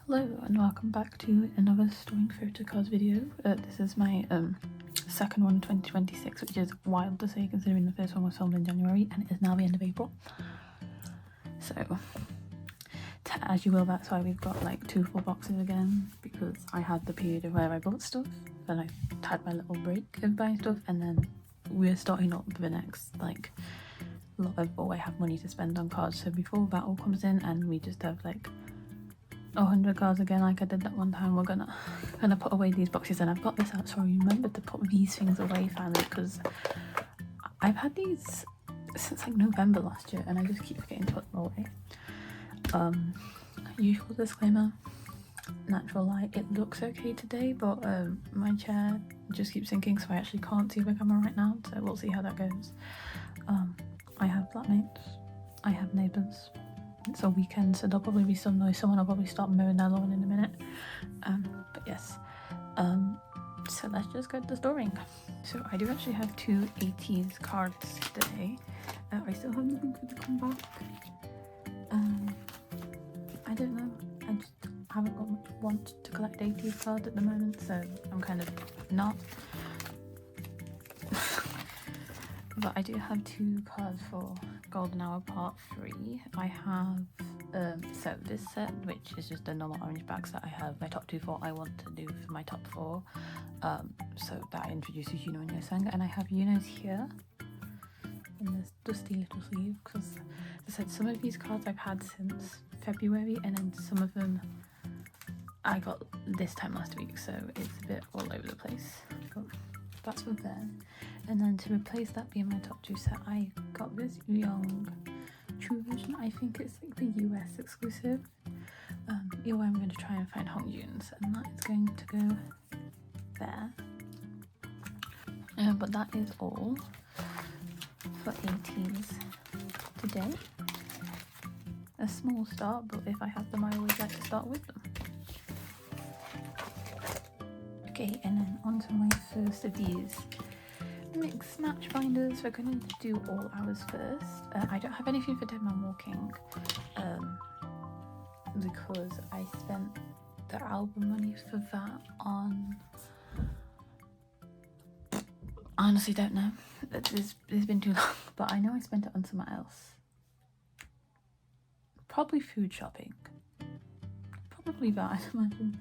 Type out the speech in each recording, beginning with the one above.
Hello and welcome back to another storing Photocards video. This is my second one in 2026, which is wild to say considering the first one was filmed in January and it is now the end of April. So, as you will, that's why we've got like 2 full boxes again, because I had the period of where I bought stuff, then I had my little break of buying stuff, and then we're starting up the next like lot of, I have money to spend on cards, so before that all comes in and we just have like 100 cards again like I did that one time, we're gonna put away these boxes. And I've got this out so I remember to put these things away finally, because I've had these since like November last year and I just keep forgetting to put them away. Usual disclaimer, natural light, it looks okay today, but my chair just keeps sinking, so I actually can't see the camera right now, so we'll see how that goes. I have flatmates, I have neighbours. It's a weekend, so there'll probably be some noise. Someone will probably start mowing their lawn in a minute. But yes. So let's just get to storing. So I do actually have 2 ATEEZ cards today. I still have nothing for to come back. I don't know. I just haven't got much want to collect ATEEZ cards at the moment, so I'm kind of not. But I do have 2 cards for Golden Hour Part 3. I have so this set, which is just the normal orange bags that I have my top 2 for, I want to do for my top 4. So that introduces Yuno and Yosanga, and I have Yuno's here in this dusty little sleeve, because as I said, some of these cards I've had since February, and then some of them I got this time last week, so it's a bit all over the place. But that's from there. And then to replace that being my top 2 set, I got this young True version. I think it's like the US exclusive. Either way, I'm going to try and find Hong Jun's, and that is going to go there. But that is all for ATEEZ today. A small start, but if I have them, I always like to start with them. Okay, and then on to my first of these mix match binders. We're going to do all ours first. I don't have anything for Dead Man Walking because I spent the album money for that on, I honestly don't know, it's been too long, but I know I spent it on somewhere else, probably food shopping, probably that, I'd imagine.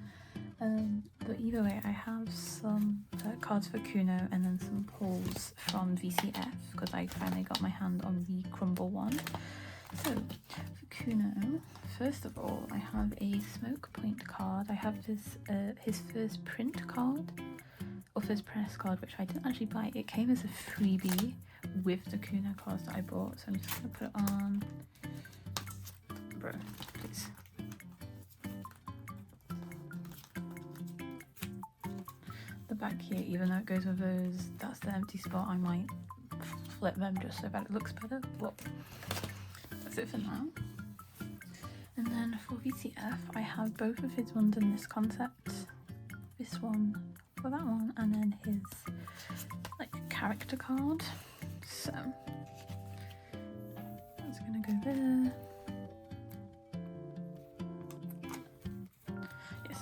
But either way, I have some cards for Kuno and then some pulls from VCF, because I finally got my hand on the crumble one. So for Kuno, first of all, I have a Smoke Point card. I have this his first print card, or first press card, which I didn't actually buy. It came as a freebie with the Kuno cards that I bought, so I'm just gonna put it on. Bro, please. The back here, even though it goes with those, that's the empty spot, I might flip them just so that it looks better, but that's it for now. And then for VCF, I have both of his ones in this concept, this one for that one, and then his like character card, so that's gonna go there.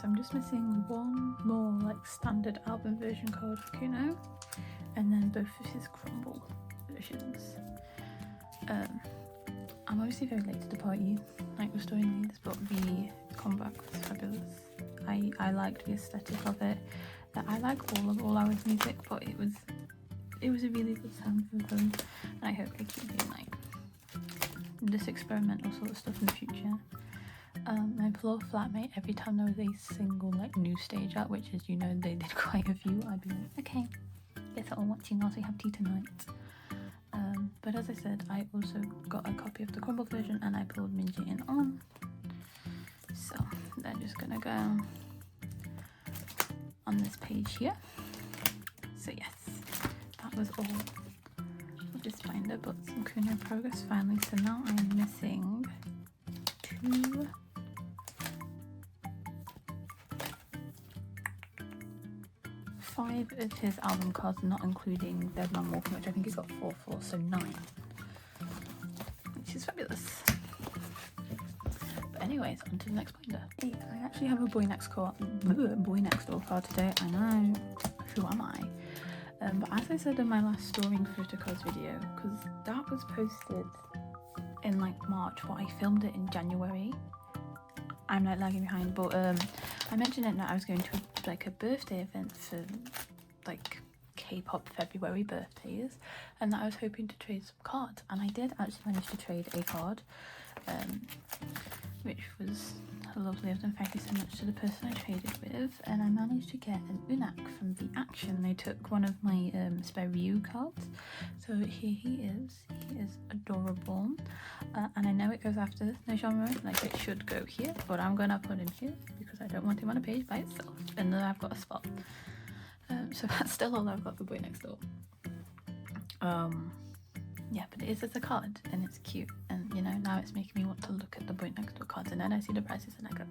I'm just missing one more like standard album version card for Kuno, and then both of his crumble versions. I'm obviously very late to the party, like restoring these, but the comeback was fabulous. I liked the aesthetic of it. I like all hours music, but it was a really good sound for them, and I hope they keep doing like this experimental sort of stuff in the future. My poor flatmate, every time there was a single like new stage out, which is, you know, they did quite a few, I'd be like, okay, guess I'll watch you whilst we have tea tonight. But as I said, I also got a copy of the crumble version and I pulled Minji in on, so they're just gonna go on this page here. So yes, that was all of this binder, but some Kuno progress finally. So now I'm missing 5 of his album cards, not including Dead Man Walking, which I think he's got 4 for, so 9, which is fabulous. But anyways, on to the next binder. Hey, I actually have a BoyNextDoor card today. I know, who am I? But as I said in my last storing photocards video, because that was posted in like March, but I filmed it in January. I'm like lagging behind, but I mentioned it that I was going to like a birthday event for like K-pop February birthdays, and that I was hoping to trade some cards, and I did actually manage to trade a card, which was lovely of them. Thank you so much to the person I traded with, and I managed to get an Unak from the Action. They took one of my spare Ryu cards, so here he is adorable, and I know it goes after the genre, like it should go here, but I'm gonna put him here because I don't want him on a page by itself, and then I've got a spot. So that's still all I've got for BoyNextDoor. Yeah, but it is as a card and it's cute, and you know, now it's making me want to look at the BoyNextDoor cards, and then I see the prices and I go,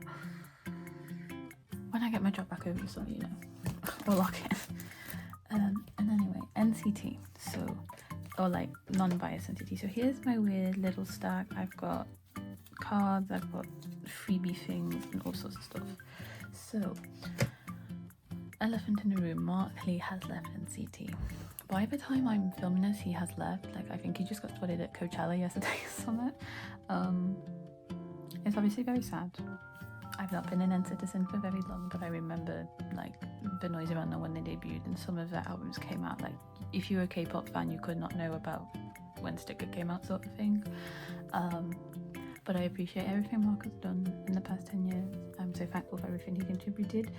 when I get my job back over the summer, you know, we'll lock it. And anyway, NCT, so, or like non-biased NCT. So here's my weird little stack. I've got cards, I've got freebie things and all sorts of stuff. So elephant in the room, Mark Lee has left NCT. By the time I'm filming this, he has left. Like, I think he just got spotted at Coachella yesterday or something. It's obviously very sad. I've not been an N-Citizen for very long, but I remember like the noise around them when they debuted, and some of their albums came out. Like, if you were a K-pop fan, you could not know about when Sticker came out, sort of thing. But I appreciate everything Mark has done in the past 10 years. I'm so thankful for everything he contributed.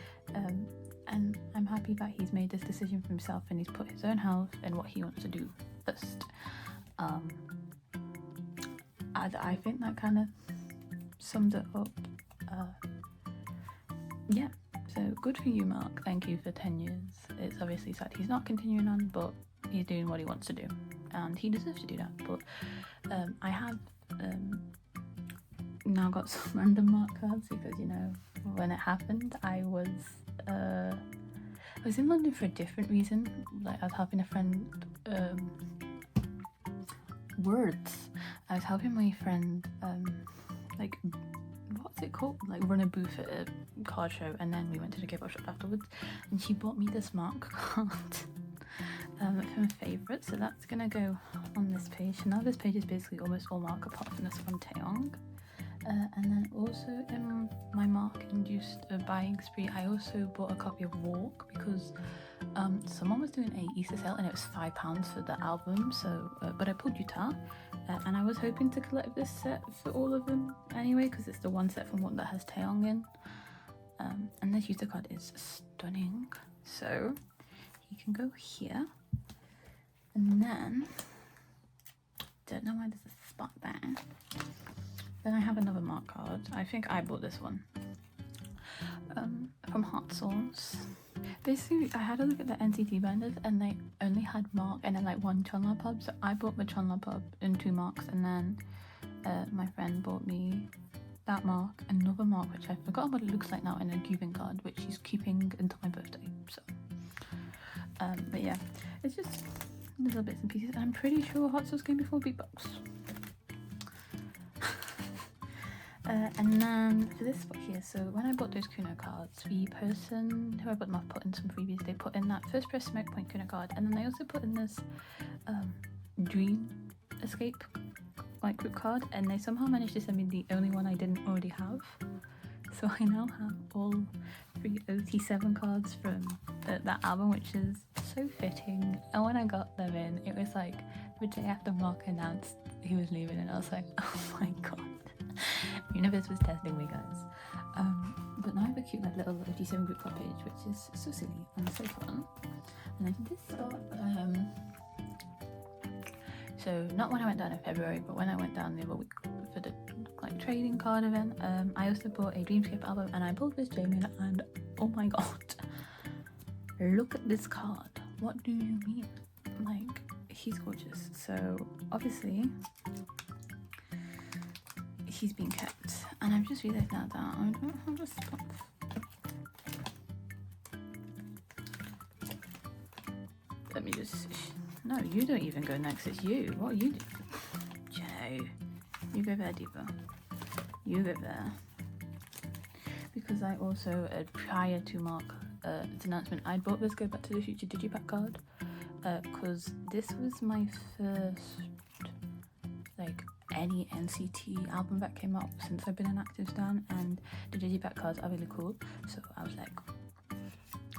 And I'm happy that he's made this decision for himself, and he's put his own health and what he wants to do first. I think that kind of sums it up. Yeah, so good for you, Mark. Thank you for 10 years. It's obviously sad he's not continuing on, but he's doing what he wants to do, and he deserves to do that. But I have now got some random Mark cards because, you know, when it happened, I was in London for a different reason. Like, I was helping a friend, I was helping my friend, like, what's it called? Like, run a booth at a card show, and then we went to the K-pop shop afterwards, and she bought me this Mark card from a favourite, so that's gonna go on this page. So now this page is basically almost all Mark apart from this one Taeyong. And then also in my Mark-induced buying spree, I also bought a copy of Walk because someone was doing a Easter sale and it was £5 for the album. So, but I pulled Utah, and I was hoping to collect this set for all of them anyway, because it's the one set from one that has Taeyong in. And this Utah card is stunning, so he can go here. And then, don't know why there's a spot there. Then I have another Mark card. I think I bought this one from Hot Sauce. Basically, I had a look at the NCT binders and they only had Mark and then like one Chunla pub. So I bought the Chunla pub and 2 Marks, and then my friend bought me that Mark, another Mark which I've forgotten what it looks like now, and a Cuban card which she's keeping until my birthday. So, but yeah, it's just little bits and pieces. I'm pretty sure Hot Sauce came before Beatbox. And then for this spot here, so when I bought those Kuno cards, the person who I bought them off put in some freebies. They put in that First Press Smoke Point Kuno card, and then they also put in this Dream Escape like group card, and they somehow managed to send me the only one I didn't already have. So I now have all 3 OT7 cards from that album, which is so fitting. And when I got them in, it was like the day after Mark announced he was leaving, and I was like, oh my god. Universe was testing me, guys. But now I have a cute like little OT7 group card page, which is so silly and so fun. And then this got so not when I went down in February, but when I went down the other week for the like trading card event. I also bought a Dreamscape album, and I bought this Jamin, and oh my god, look at this card. What do you mean? Like, he's gorgeous. So obviously he's been kept, and I've just realised now that I don't have a spot. Let me just, no, you don't even go next, it's you. What are you doing? Joe, you go there, Diva. You go there. because I also, prior to Mark's announcement, I'd bought this Go Back to the Future digipack card, because this was my first, like, any NCT album that came out since I've been an active stan, and the digipack cards are really cool, so I was like,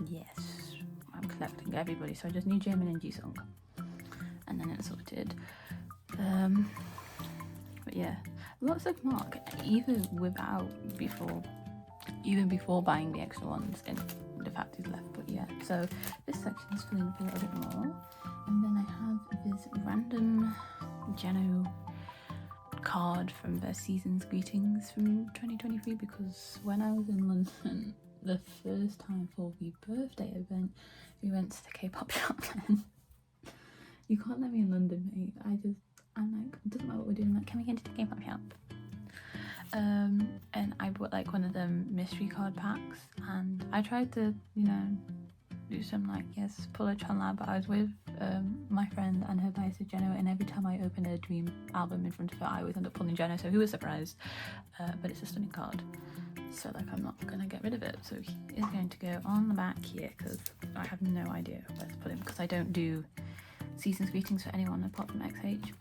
yes, I'm collecting everybody. So I just need Jaemin and Jisung, and then it's sorted. But yeah, lots of Mark, even before buying the extra ones in the fact he's left. But yeah, so this section is filling up a little bit more, and then I have this random Jeno card from their season's greetings from 2023, because when I was in London the first time for the birthday event, we went to the K-pop shop. Then you can't let me in London, mate. I'm like, it doesn't matter what we're doing, like, can we get into the K-pop shop? And I bought like one of them mystery card packs, and I tried to, you know, do some like, yes, pull a Chunla, but I was with my friend and her bias is Jeno, and every time I open a Dream album in front of her, I always end up pulling Jeno, so who was surprised? But it's a stunning card, so like I'm not gonna get rid of it. So he is going to go on the back here, because I have no idea where to put him, because I don't do season's greetings for anyone apart from XH.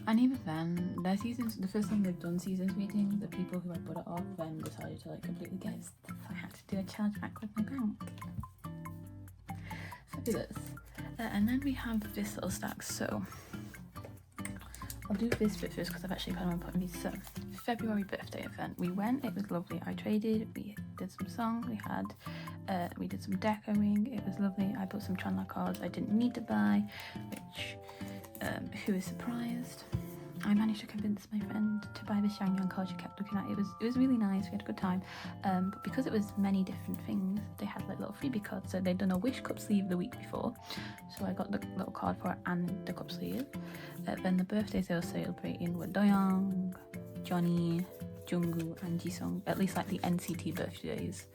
And even then, their seasons, the first time they've done season's greetings, the people who I bought it off then decided to like completely guess. I had to do a charge back with my bank. Fabulous. And then we have this little stack. So I'll do this bit first because I've actually planned on putting these. So February birthday event, we went, it was lovely. I traded, we did some songs, we did some decoing, it was lovely. I bought some Chunla cards I didn't need to buy, which who is surprised? I managed to convince my friend to buy the Shangyang card she kept looking at. It was really nice, we had a good time, but because it was many different things, they had like little freebie cards. So they'd done a wish cup sleeve the week before, so I got the little card for it and the cup sleeve. Then the birthdays they were celebrating were Doyoung, Johnny, Jungwoo and Jisung, at least like the NCT birthdays.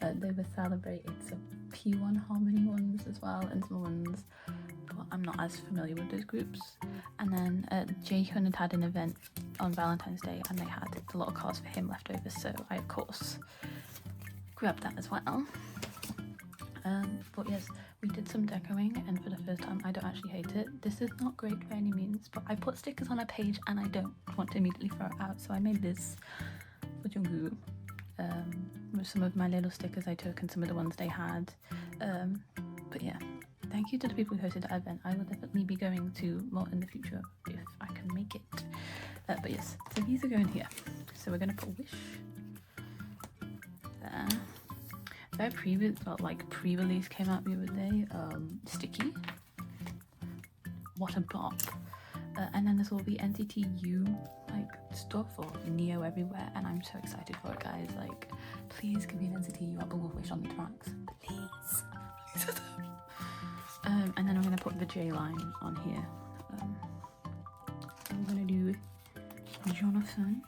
They were celebrating some P1 Harmony ones as well, and some ones, well, I'm not as familiar with those groups. And then Jaehyun had an event on Valentine's Day, and they had a lot of cards for him left over, so I of course grabbed that as well. But yes, we did some decoing, and for the first time I don't actually hate it. This is not great by any means, but I put stickers on a page and I don't want to immediately throw it out, so I made this for Jungwoo. With some of my little stickers I took and some of the ones they had. But yeah, thank you to the people who hosted that event. I will definitely be going to more in the future if I can make it. But yes, so these are going here. So we're going to put Wish there. Their pre-release came out the other day. Sticky. What a bop. And then there's all the NCT U like stuff, or Neo everywhere, and I'm so excited for it, guys. Like, please give me an NCT U album with Wish on the tracks, please. And then I'm gonna put the J line on here. I'm gonna do Jonathan,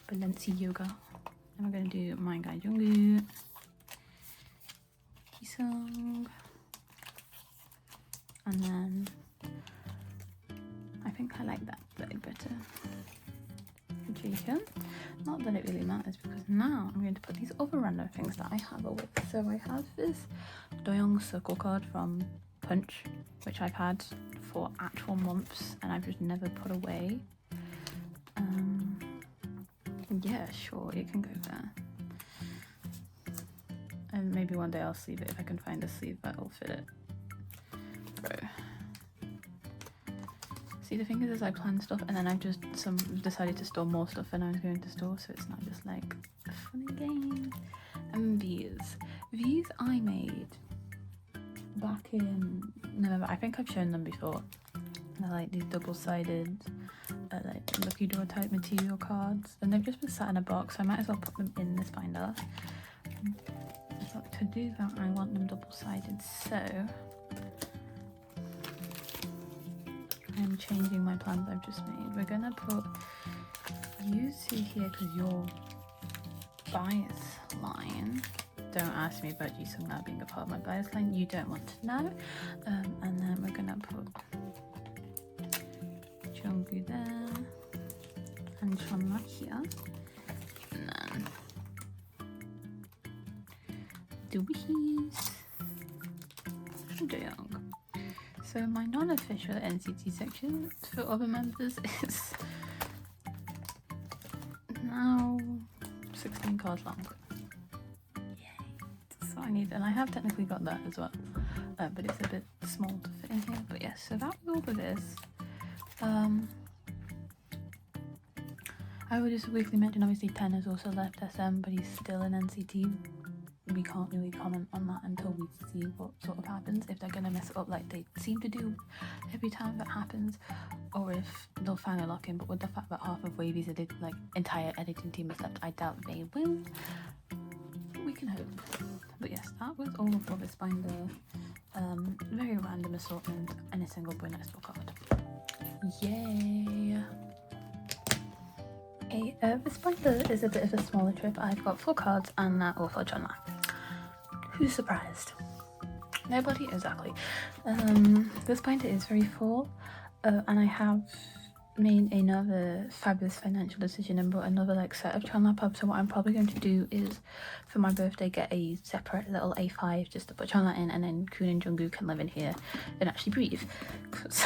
Balenciaga, and we're gonna do my guy Jungwoo, Kisung, and then I think I like that bit better. Jaehyun. Not that it really matters, because now I'm going to put these other random things that I have away. So I have this Doyoung circle card from Punch, which I've had for actual months and I've just never put away. Yeah, sure, it can go there. And maybe one day I'll sleeve it if I can find a sleeve that'll fit it. Bro. See, the thing is I plan stuff and then I've just decided to store more stuff than I was going to store, so it's not just like a funny game. And these I made back in November. I think I've shown them before. They're like these double-sided like lucky draw type material cards, and they've just been sat in a box, so I might as well put them in this binder. But to do that I want them double-sided, so I'm changing my plans I've just made. We're gonna put you two here because your bias line. Don't ask me about Jisung now being a part of my bias line. You don't want to know. And then we're gonna put Jungwoo there and Chunla here. And then the wikis. Dang. So my non-official NCT section for other members is now 16 cards long. Yay. So I need, and I have technically got that as well, but it's a bit small to fit in here. But yes, so that was all for this. I would just briefly mention, obviously 10 has also left SM, but he's still in NCT. We can't really comment on that until we see what sort of happens, if they're going to mess it up like they seem to do every time that happens, or if they'll finally lock in. But with the fact that half of Wavy's entire editing team has left, I doubt they will. We can hope. But yes, that was all for this binder. Very random assortment and a single BoyNextDoor card. Yay! This binder is a bit of a smaller trip. I've got 4 cards and that all for Chunla. Who's surprised? Nobody? Exactly. This binder is very full, and I have made another fabulous financial decision and bought another set of Chunla pubs. So what I'm probably going to do is, for my birthday, get a separate little A5 just to put Chunla in, and then Kun and Jungkook can live in here and actually breathe, because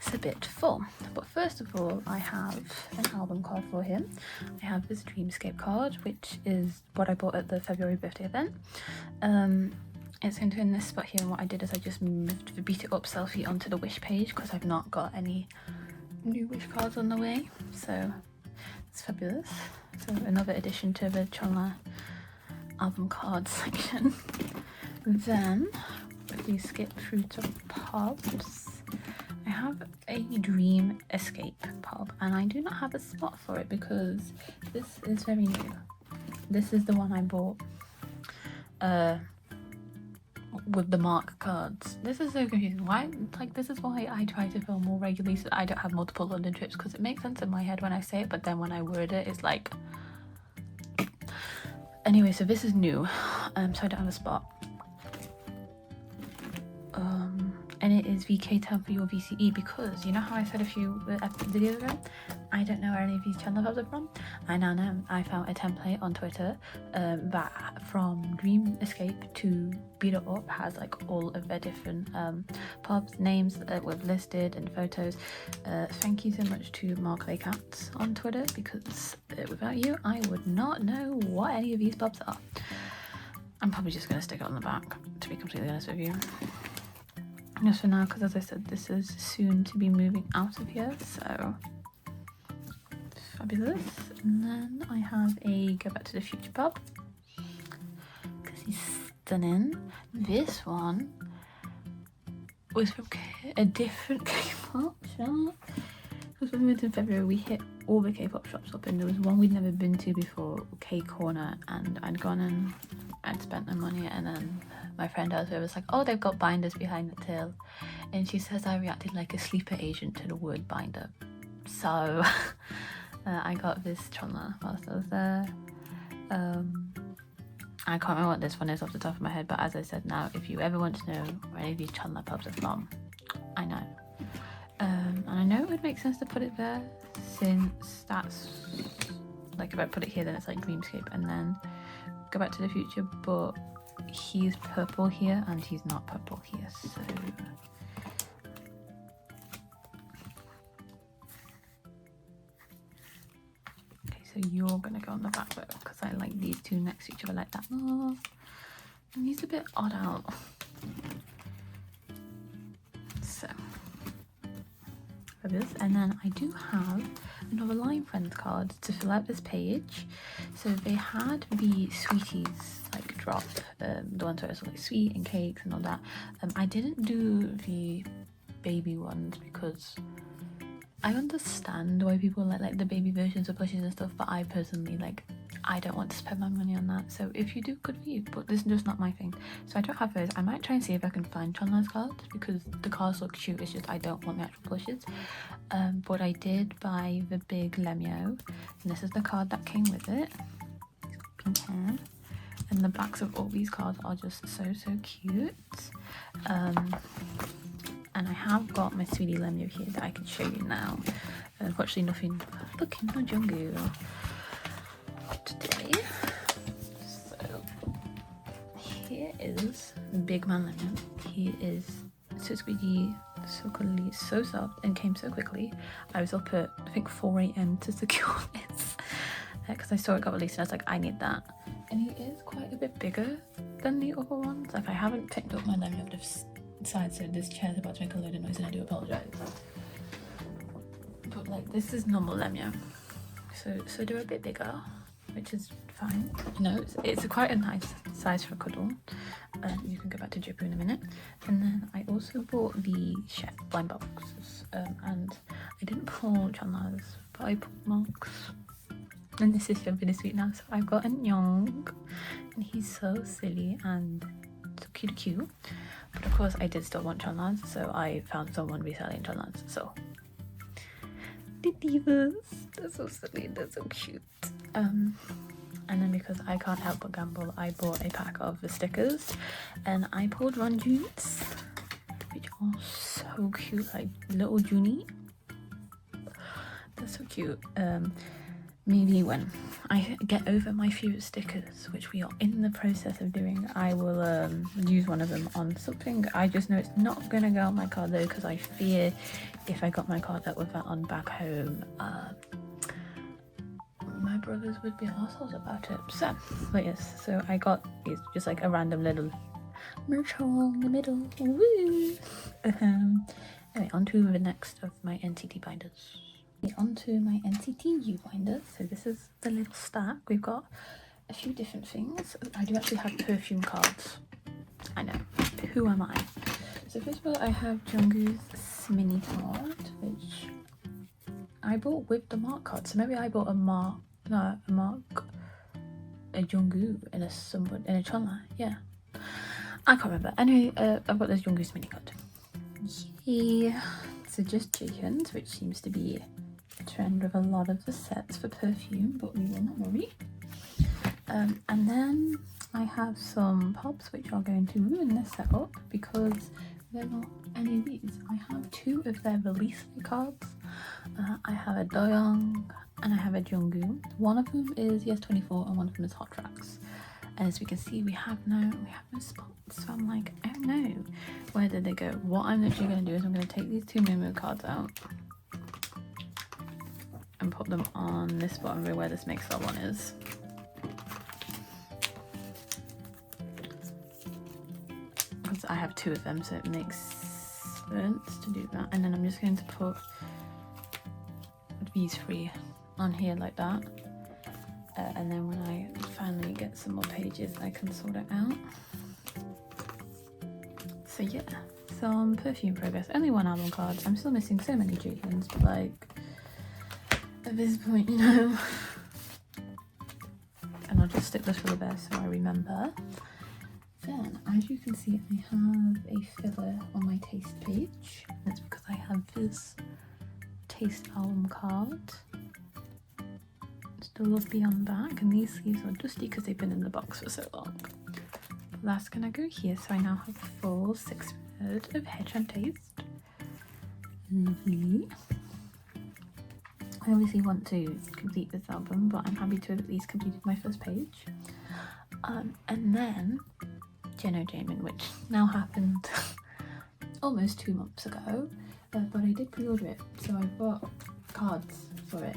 it's a bit full. But first of all, I have an album card for him. I have this Dreamscape card, which is what I bought at the February birthday event. It's going to in this spot here, and what I did is I just moved the Beat It Up selfie onto the Wish page because I've not got any new Wish cards on the way, so it's fabulous. So another addition to the Chunla album card section. Then, if we skip through to pubs, I have a Dream Escape pub, and I do not have a spot for it because this is very new. This is the one I bought with the mark cards. This is so confusing. Why? Like, this is why I try to film more regularly so that I don't have multiple London trips, because it makes sense in my head when I say it, but then when I word it, it's like... Anyway, so this is new, so I don't have a spot. And it is VK time for your VCE, because you know how I said a few videos ago, I don't know where any of these channel pubs are from. I now know. I found a template on Twitter that from Dream Escape to Beat It Up has like all of their different pubs, names with listed and photos. Thank you so much to Mark Laycats on Twitter, because without you I would not know what any of these pubs are. I'm probably just going to stick it on the back, to be completely honest with you. Just for now, because as I said, this is soon to be moving out of here, so fabulous. And then I have a Go Back to the Future pub, because he's stunning. This one was from a different K-pop shop, because when we went in February we hit all the K-pop shops up, and there was one we'd never been to before, K-Corner, and I'd gone and I'd spent my money, and then my friend elsewhere was like, oh, they've got binders behind the till, and she says I reacted like a sleeper agent to the word binder. So I got this Chunla whilst I was there. I can't remember what this one is off the top of my head, but as I said, now if you ever want to know where any of these Chunla pubs are from, I know. And I know it would make sense to put it there, since that's like, if I put it here then it's like Dreamscape and then Go Back to the Future, but he's purple here and he's not purple here, so okay, so you're gonna go on the back row because I like these two next to each other like that. Oh, and he's a bit odd out, so fabulous. And then I do have another Line Friends card to fill out this page. So they had the Sweeties like drop, the ones where it's like sweet and cakes and all that. I didn't do the baby ones because I understand why people like the baby versions of plushies and stuff, but I personally I don't want to spend my money on that. So if you do, good for you, but this is just not my thing. So I don't have those. I might try and see if I can find Chunla's cards, because the cards look cute, it's just I don't want the actual plushes. But I did buy the big Lemio, and this is the card that came with it. He's got pink hair, and the backs of all these cards are just so cute. And I have got my Sweetie Lemio here that I can show you now. Unfortunately nothing looking no jungle today, so is Big Man Lemon. He is so squeaky, so cuddly, so soft, and came so quickly. I was up at I think 4 AM to secure this because I saw it got released and I was like, I need that. And he is quite a bit bigger than the other ones. Like, I haven't picked up my lemon over the side, so this chair's about to make a load of noise and I do apologise. But like, this is normal lemon, so they're a bit bigger, which is fine. You know, it's quite a nice size for a cuddle. You can go back to Jipper in a minute. And then I also bought the chef blind boxes, and I didn't pull Chandler's, but I pulled Mark's. And this is jumping this week now. So I've got a Nyong, and he's so silly and so cute. But of course, I did still want Chandler's, so I found someone reselling Chandler's. So the divas, they're so silly, they're so cute. And then because I can't help but gamble, I bought a pack of the stickers, and I pulled Ron Junes, which are so cute, like little Junie. They're so cute. Maybe when I get over my favourite stickers, which we are in the process of doing, I will use one of them on something. I just know it's not gonna go on my card though, because I fear if I got my card up with that on back home, my brothers would be assholes about it. So, but yes, so I got these, just like a random little merch hole in the middle. Woo! Anyway, on to the next of my NCT binders. Onto my NCTU binder. So this is the little stack. We've got a few different things. I do actually have perfume cards. I know, who am I? So first of all, I have Jungkook's mini card, which I bought with the Mark card. So maybe I bought a Jungkook and a Chandler. Yeah, I can't remember. Anyway, I've got this Jungkook's mini card. Yeah. So just Jaehyun's, which seems to be trend with a lot of the sets for perfume, but we will not worry. And then I have some pops which are going to ruin this setup because they're not any of these. I have two of their release cards. I have a Doyoung and I have a Jungkook. One of them is Yes24 and one of them is Hot Tracks. And as we can see, we have no spots. So I'm like, I don't know, where did they go? What I'm literally going to do is I'm going to take these two Momo cards out and put them on this bottom row where this Mixer one is. Because I have two of them, so it makes sense to do that. And then I'm just going to put these three on here like that. And then when I finally get some more pages, I can sort it out. So yeah, some perfume progress. Only one album card. I'm still missing so many Jaehyun's, but like, at this point, you know. And I'll just stick this for the best so I remember. Then, as you can see, I have a filler on my taste page. That's because I have this taste album card. Still love Beyond back, and these sleeves are dusty because they've been in the box for so long. But that's gonna go here, so I now have a full 6 thirds of Headshot Taste. Lovely. I obviously want to complete this album, but I'm happy to have at least completed my first page. And then Jeno Jamin, which now happened almost 2 months ago, but I did pre-order it, so I've got cards for it.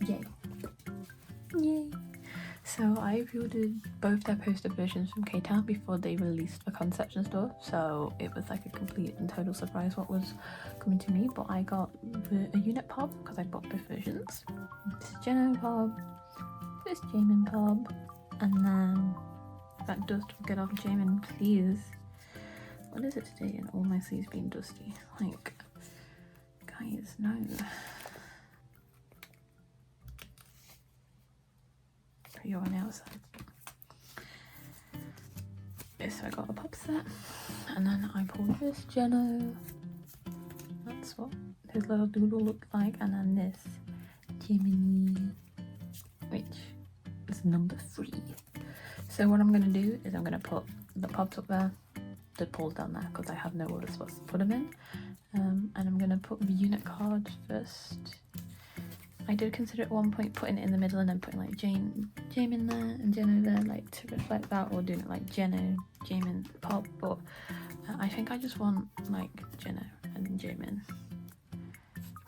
Yay! So I pre-ordered both their poster versions from K-Town before they released the concepts and stuff, so it was like a complete and total surprise what was coming to me. But I got a unit pop because I bought both versions. This is Jeno pop, this Jamin pop, and then that dust will get off Jamin, please. What is it today and all my sleeves being dusty? Like, guys, no. You're on the outside. Yes, so I got a pop set, and then I pulled this Jeno. That's what his little doodle looked like, and then this Jiminy, which is number 3. So what I'm gonna do is I'm gonna put the pops up there, the pulls down there, because I have no other spots to put them in. And I'm gonna put the unit card first. I did consider at one point putting it in the middle and then putting like Jane in there and Jen over there, like to reflect that, or doing it like Jenna, Jamin, Pop, but I think I just want like Jenna and Jamin.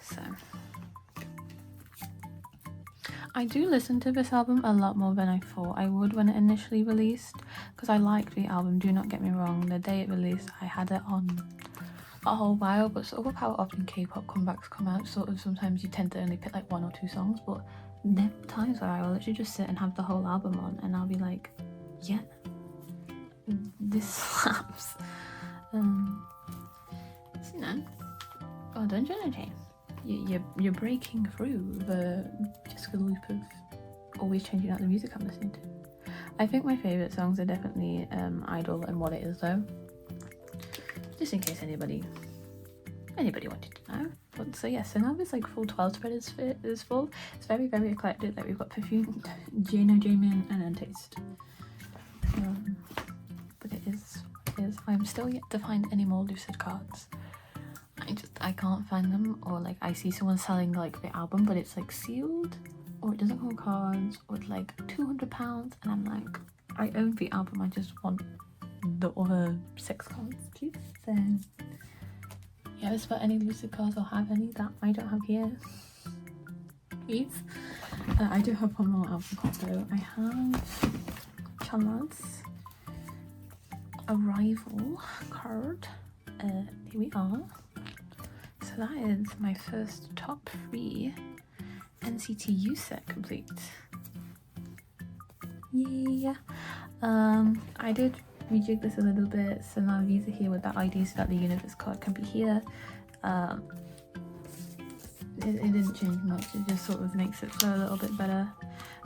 So I do listen to this album a lot more than I thought I would when it initially released, because I liked the album, do not get me wrong. The day it released I had it on a whole while, but sort of how often K-pop comebacks come out, sort of sometimes you tend to only pick like 1 or 2 songs, but there are times where I will literally just sit and have the whole album on and I'll be like, yeah, this slaps. So, you know, well done, Jenna. You're breaking through the just a loop of always changing out the music I'm listening to. I think my favourite songs are definitely Idol and What It Is though, just in case anybody wanted to know. But so yeah, so now this like full 12 spread is full. It's very, very eclectic. Like we've got Perfume, Jano, Jamin and ATEEZ. But it is I'm still yet to find any more Lucid cards. I can't find them, or like I see someone selling like the album but it's like sealed, or it doesn't hold cards, or it's like £200, and I'm like, I own the album, I just want the other 6 cards please. So yeah, is there any Lucid cards or have any that I don't have here, please? I do have one more album card though. I have Chala's Arrival card. Here we are. So that is my first top 3 NCT set complete. Yeah. I did rejig this a little bit, so now these are here with that ID so that the universe card can be here. It didn't change much, it just sort of makes it flow a little bit better.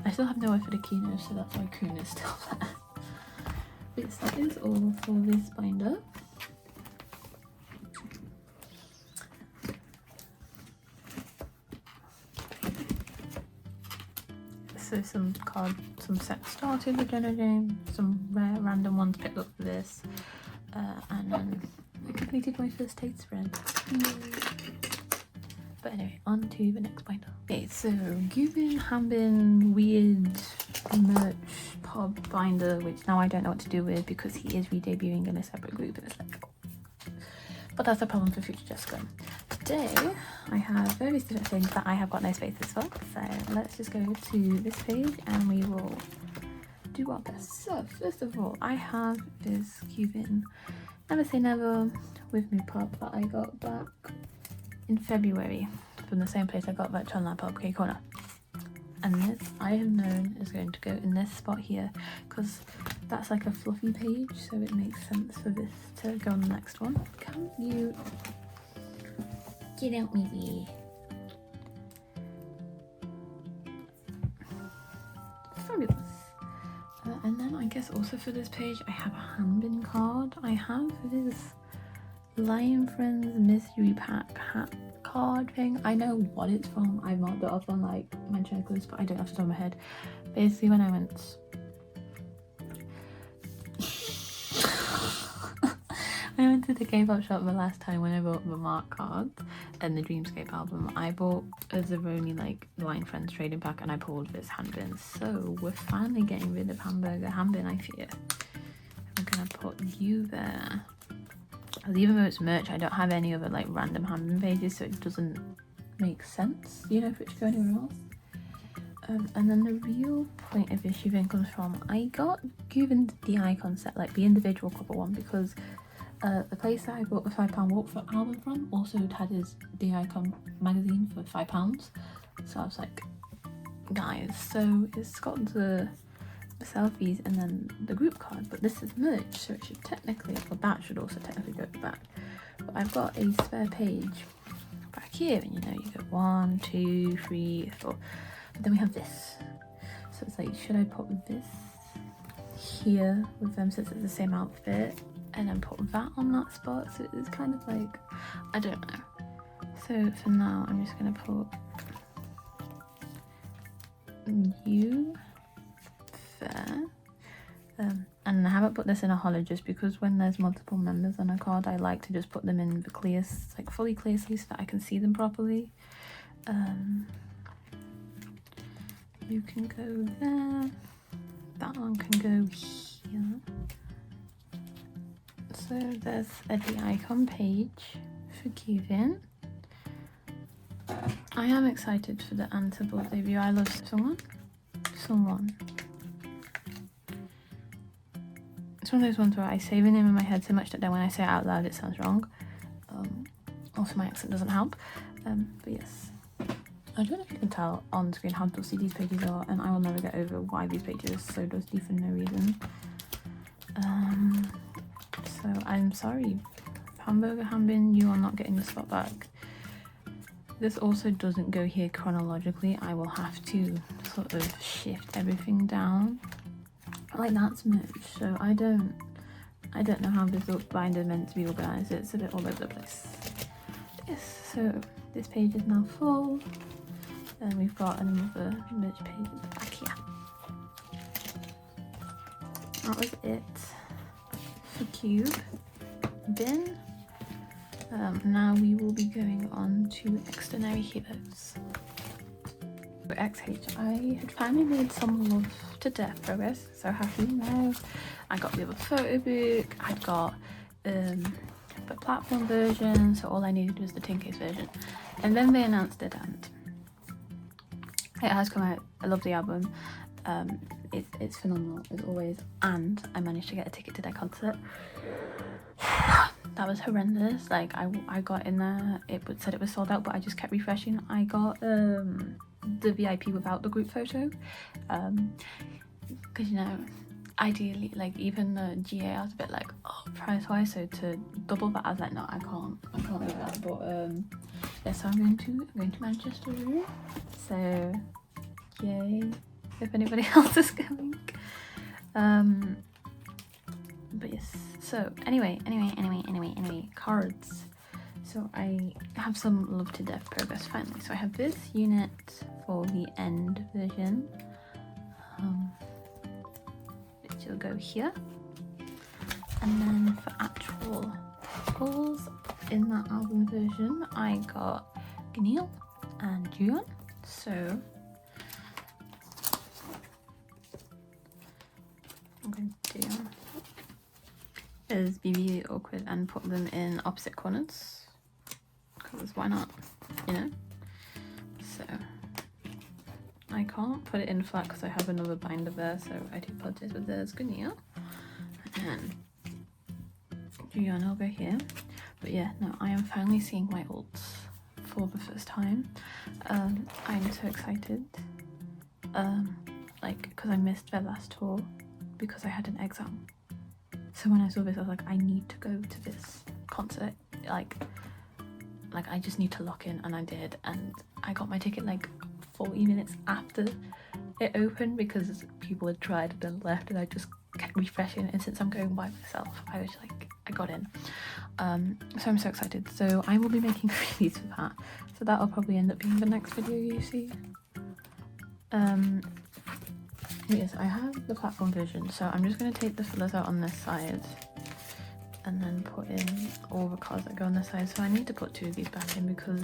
I still have no eye for the keynote, so that's why Kun is still there. But that is all for this binder. So some sets started with Jenna James, some rare random ones picked up for this, and then I completed my first taste spread. But anyway, on to the next binder. Okay, so Gubin Hambin weird merch pub binder, which now I don't know what to do with because he is re-debuting in a separate group and it's like, but that's a problem for future Jessica. Today I have various different things that I have got no spaces for, so let's just go to this page and we will do our best. So first of all, I have this Cuban Never Say Never with Me pop that I got back in February from the same place I got that Chunla pop K corner, and this I have known is going to go in this spot here because that's like a fluffy page, so it makes sense for this to go on the next one. Can you get out maybe? Fabulous. And then I guess also for this page I have a Hanbin card. I have this Lion Friends mystery pack hat card thing. I know what it's from. I marked it off on like my checklist, but I don't have it on my head. Basically when I went to the K-pop shop the last time when I bought the Mark cards and the Dreamscape album, I bought a Zeroni like Lion Friends trading pack and I pulled this Hanbin. So we're finally getting rid of Hamburger Hanbin, I fear. I'm gonna put you there. Even though it's merch, I don't have any other like random Hanbin pages, so it doesn't make sense, you know, for it to go anywhere else. And then the real point of issue then comes from, I got given the icon set, like the individual cover one, because the place that I bought the £5 Walk for album from also had his The Icon magazine for £5. So I was like, guys, so it's got the selfies and then the group card, but this is merch, so it should technically, well that should also technically go at the back. But I've got a spare page back here, and you know, you go 1, 2, 3, 4, but then we have this. So it's like, should I put this here with them since it's the same outfit, and then put that on that spot? So it's kind of like, I don't know. So for now I'm just gonna put you there, and I haven't put this in a hollow just because when there's multiple members on a card I like to just put them in the clear, like fully clear sleeve, so that I can see them properly. You can go there. That one can go here. So there's the icon page for giving. I am excited for the Antable debut. I love someone. It's one of those ones where I say the name in my head so much that then when I say it out loud it sounds wrong. Also my accent doesn't help. But yes. I don't know if you can tell on screen how dusty these pages are, and I will never get over why these pages are so dusty for no reason. So I'm sorry, Hamburger Hambin, you are not getting the spot back. This also doesn't go here chronologically. I will have to sort of shift everything down. Like that's merged, so I don't know how this binder is meant to be organised. It's a bit all over the place. Yes, so this page is now full. Then we've got another merge page at the back here. That was it for Cube Bin. Now we will be going on to Xdinary Heroes. For XH, I had finally made some love to death progress. So happy now. I got the other photo book. I'd got the platform version, so all I needed was the tin case version. And then they announced it, and it has come out. I love the album. It's phenomenal as always, and I managed to get a ticket to their concert. That was horrendous. Like I got in there, it said it was sold out, but I just kept refreshing. I got the VIP without the group photo, because you know, ideally, like even the GA I was a bit like, oh, price wise, so to double that I was like, no, I can't do that. But yes, so I'm going to Manchester, so yay if anybody else is going. But yes, so anyway, cards. So I have some love to death progress finally. So I have this unit for the end version, which will go here, and then for actual skulls in that album version I got Gnil and Juon. So I'm going to is be really awkward and put them in opposite corners, because why not, you know? So I can't put it in flat because I have another binder there, so I do apologize, but there's Gunil and Juon over here. But yeah, no, I am finally seeing my ults for the first time. I'm so excited, like, because I missed their last tour because I had an exam. So when I saw this, I was like, I need to go to this concert. Like I just need to lock in, and I did. And I got my ticket like 40 minutes after it opened because people had tried and then left, and I just kept refreshing. And since I'm going by myself, I was like, I got in. So I'm so excited. So I will be making freebies for that. So that'll probably end up being the next video you see. Yes, I have the platform version, so I'm just going to take the fillers out on this side and then put in all the cards that go on this side. So I need to put 2 of these back in because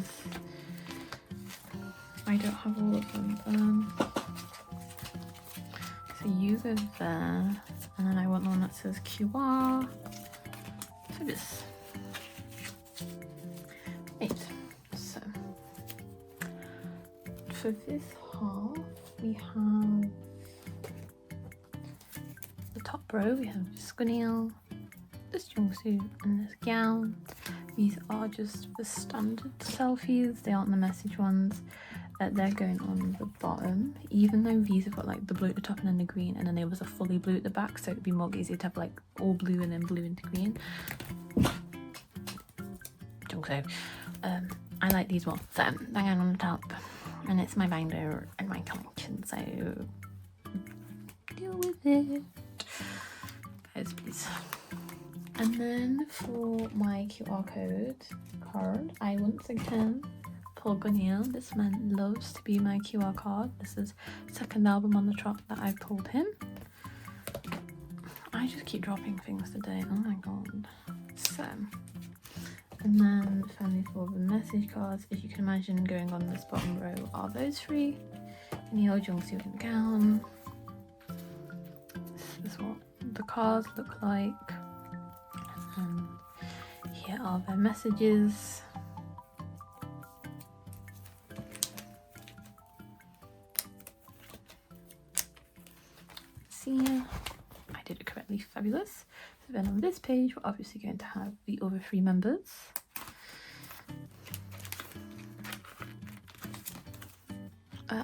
I don't have all of them. So you go there, and then I want the one that says QR for this. Right, so for this half we have the top row, we have this Gunil, this jumpsuit and this gown. These are just the standard selfies, they aren't the message ones. They're going on the bottom, even though these have got like the blue at the top and then the green, and then there was a fully blue at the back, so it'd be more easy to have like all blue and then blue into green. So I like these more, so they're going on the top, and it's my binder and my collection, so deal with it, guys, please. And then for my QR code card, I once again pulled Gunil. This man loves to be my QR card. This is second album on the trot that I pulled him. I just keep dropping things today, oh my god. So, and then finally for the message cards, as you can imagine, going on this bottom row are those 3 Neo jumpsuit and gown. This is what the cards look like. And here are their messages. See, I did it correctly, fabulous. So then on this page, we're obviously going to have the other 3 members.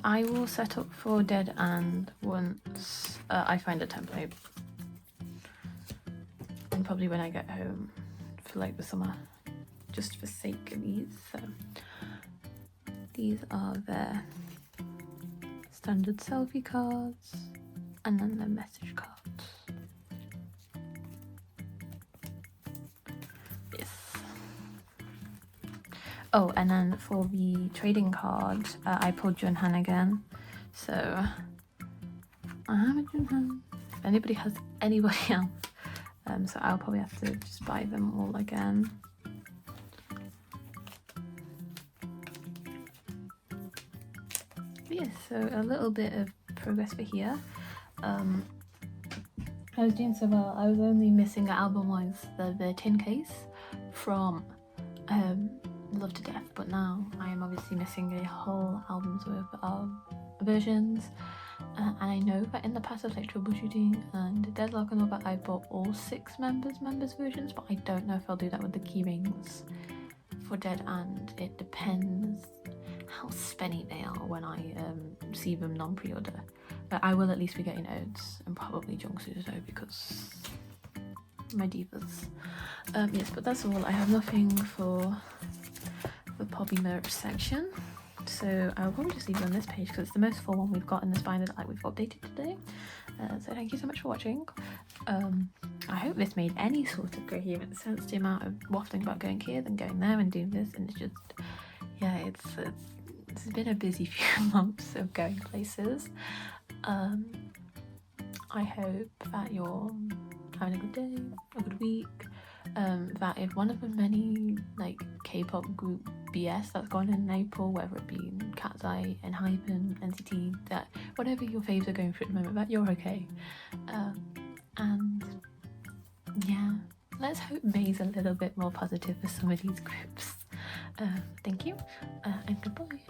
I will set up for Dead and once I find a template. And probably when I get home for like the summer, just for sake of these. So these are their standard selfie cards and then their message cards. Oh, and then for the trading card, I pulled Junhan again. So I have a Junhan. If anybody has anybody else, so I'll probably have to just buy them all again. But yeah, so a little bit of progress for here. I was doing so well. I was only missing album-wise the tin case from Love to Death, but now I am obviously missing a whole album's worth of versions, and I know that in the past of like troubleshooting and Deadlock and all that, I bought all 6 members versions, but I don't know if I'll do that with the key rings for Dead, and it depends how spenny they are when I see them non-pre-order. But I will at least be getting Odes and probably Jungsu's though, because my divas. Yes, but that's all. I have nothing for the Poppy merch section, so I'll probably just leave it on this page because it's the most full one we've got in this binder that we've updated today. So thank you so much for watching. I hope this made any sort of coherent sense, the amount of waffling about going here then going there and doing this, and it's just, yeah, it's been a busy few months of going places. I hope that you're having a good day, a good week, that if one of the many like K-pop group BS that's gone in April, whether it be Cat's Eye, Enhypen, NCT, that whatever your faves are going through at the moment, that you're okay. And yeah, let's hope May's a little bit more positive for some of these groups. Thank you, and goodbye.